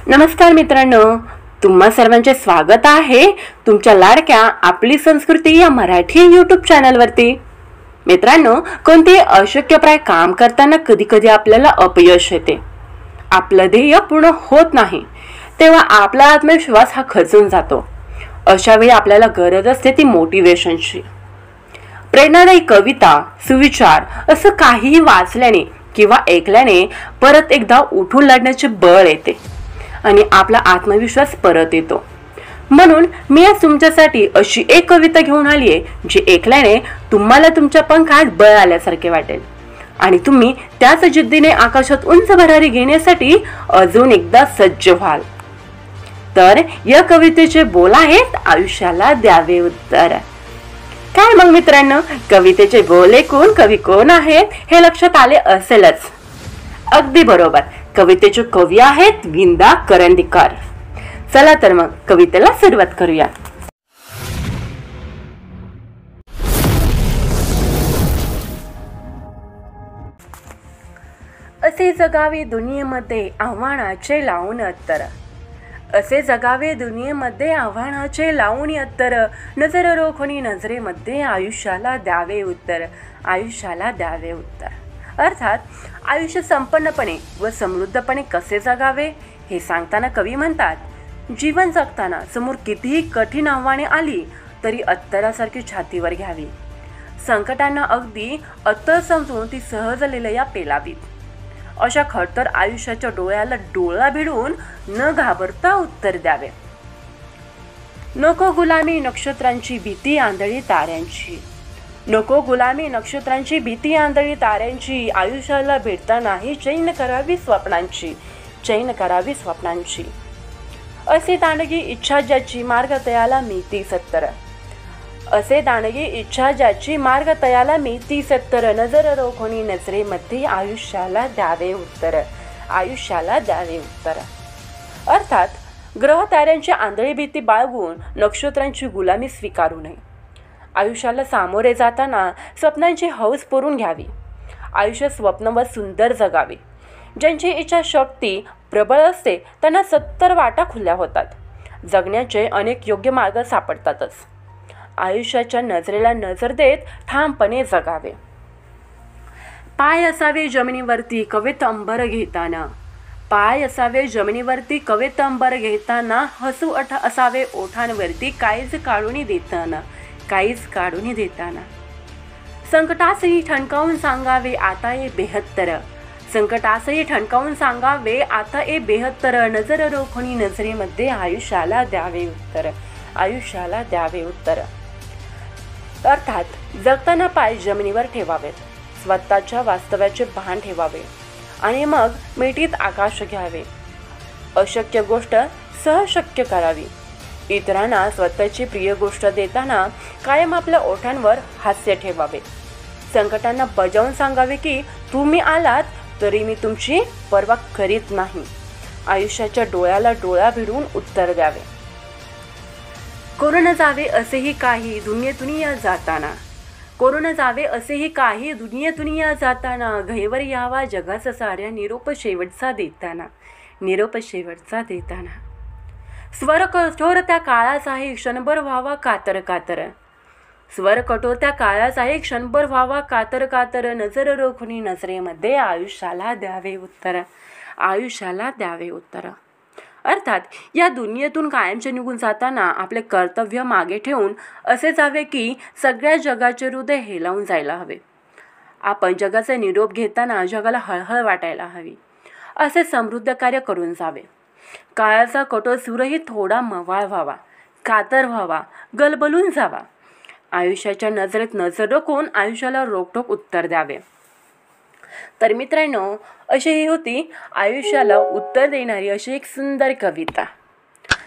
नमस्कार मित्रांनो, तुम्हा सर्वांचे स्वागत आहे तुमच्या लाडक्या आपली संस्कृती या मराठी YouTube चॅनलवरती। मित्रांनो, कोणते अशक्यप्राय काम करताना कधी कधी आपल्याला अपयश येते, आपलं ध्येय पूर्ण होत नाही, तेव्हा आपला आत्मविश्वास हा खचून जातो। अशा वेळी आपल्याला गरज असते ती मोटिवेशनची। प्रेरणादायी कविता, सुविचार असं काहीही वाचल्याने किंवा ऐकल्याने परत एकदा उठून लढण्याचे बळ येते आणि आपला आत्मविश्वास परत येतो। म्हणून मी आज तुमच्यासाठी अशी एक कविता घेऊन आली आहे जी ऐकल्याने तुम्हाला तुमच्या पंखात बळ आल्यासारखे वाटेल आणि तुम्ही त्याच जिद्दीने आकाशात उंच भरारी घेण्यासाठी अजून एकदा सज्ज व्हाल। तर या कवितेचे बोल आहेत, आयुष्याला द्यावे उत्तर। काय मग मित्रांनो, कवितेचे बोल ऐकून कवी कोण आहेत हे लक्षात आले असेलच। अगदी बरोबर, कवितेचे कवी आहेत विंदा करंदीकर। चला तर मग कवितेला सुरुवात करूया। असे जगावे दुनियेमध्ये आव्हानाचे लावून अत्तर, असे जगावे दुनियेमध्ये आव्हानाचे लावून अत्तर, नजर रोखून नजरेमध्ये आयुष्याला द्यावे उत्तर, आयुष्याला द्यावे उत्तर। अर्थात आयुष्य संपन्नपणे व समृद्धपणे कसे जगावे हे सांगताना कवी म्हणतात, जीवन जगताना समोर कितीही कठीण आव्हाने आली तरी अत्तरासारखी छातीवर घ्यावी, संकटांना अगदी अत्तर समजून ती सहज लिलया पेलावीत, अशा खडतर आयुष्याच्या डोळ्याला डोळा भिडून न घाबरता उत्तर द्यावे। नको गुलामी नक्षत्रांची भीती आंधळी ताऱ्यांची, नको गुलामी नक्षत्रांची भीती आंधळी ताऱ्यांची, आयुष्याला भेटतानाही चैन करावी स्वप्नांची, चैन करावी स्वप्नांची। असे दांडगी इच्छा ज्याची मार्ग तयाला मिळती सत्तर, असे दांडगी इच्छा ज्याची मार्ग तयाला मिळती सत्तर, नजर रोखून नजरेमध्ये आयुष्याला द्यावे उत्तर, आयुष्याला द्यावे उत्तर। अर्थात ग्रह ताऱ्यांची आंधळी भीती बाळगून नक्षत्रांची गुलामी स्वीकारू नये, आयुष्याला सामोरे जाताना स्वप्नांची हौस पुरून घ्यावी, आयुष्य स्वप्न व सुंदर जगावे। ज्यांची इच्छा शक्ती प्रबळ असते त्यांना 70 वाटा खुल्या होतात, जगण्याचे अनेक योग्य मार्ग सापडतातच। आयुष्याच्या नजरेला नजर देत ठामपणे जगावे। पाय असावे जमिनीवरती कवेत अंबर घेताना, पाय असावे जमिनीवरती कवेत अंबर घेताना, हसू असावे ओठांवरती काहीच काढून देताना, काहीच काढून देताना। संकटासही ठणकावून सांगावे आता ये 72, संकटासही ठणकावून सांगावे आता ये 72, नजर रोखून नजरेमध्ये आयुष्याला द्यावे उत्तर, आयुष्याला द्यावे उत्तर। अर्थात जगताना पाय जमिनीवर ठेवावेत, स्वतःच्या वास्तव्याचे भान ठेवावे आणि मग मिठीत आकाश घ्यावे, अशक्य गोष्ट सहशक्य करावी। इतरांना स्वतःची प्रिय गोष्ट देताना कायम आपल्या ओठांवर हास्य ठेवावे, संकटांना बजावून सांगावे की तुम्ही आलात तरी मी तुमची पर्वा करीत नाही, आयुष्याच्या डोळ्याला डोळा भिडून उत्तर द्यावे। कोरोना जावे असेही काही दुनियेतून या जाताना, कोरोना जावे असेही काही दुनियेतून या जाताना, घैवर यावा जगाचा साऱ्या निरोप शेवटचा देताना, निरोप शेवटचा देताना। स्वर कठोर त्या काळाचाही क्षणभर व्हावा कातर कातर, स्वर कठोर त्या काळाचाही क्षणभर व्हावा कातर कातर, नजर रोखून नजरेमध्ये आयुष्याला द्यावे उत्तर, आयुष्याला द्यावे उत्तर। अर्थात या दुनियेतून कायमचे निघून जाताना आपले कर्तव्य मागे ठेवून असे जावे की सगळ्या जगाचे हृदय हेलावून जायला हवे, आपण जगाचा निरोप घेताना जगाला हळहळ वाटायला हवी, असे समृद्ध कार्य करून जावे। काळाचा कठोर सूरही थोडा मवाळ व्हावा, कातर व्हावा, गलबलून जावा, आयुष्याच्या नजरेत नजर रोखून आयुष्याला रोखठोक उत्तर द्यावे। तर मित्रांनो, अशी ही होती आयुष्याला उत्तर देणारी अशी एक सुंदर कविता।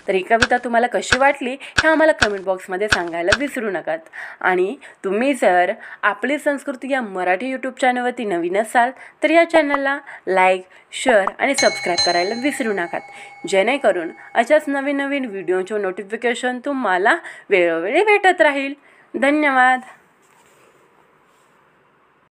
तर ही कविता तुम्हाला कशी वाटली हे आम्हाला कमेंट बॉक्समध्ये सांगायला विसरू नका। आणि तुम्ही जर आपली संस्कृती या मराठी यूट्यूब चॅनलवरती नवीन असाल तर या चॅनलला लाईक, शेअर आणि सबस्क्राईब करायला विसरू नका, जेणेकरून अशाच नवीन नवीन व्हिडिओचे नोटिफिकेशन तुम्हाला वेळोवेळी भेटत राहील। धन्यवाद।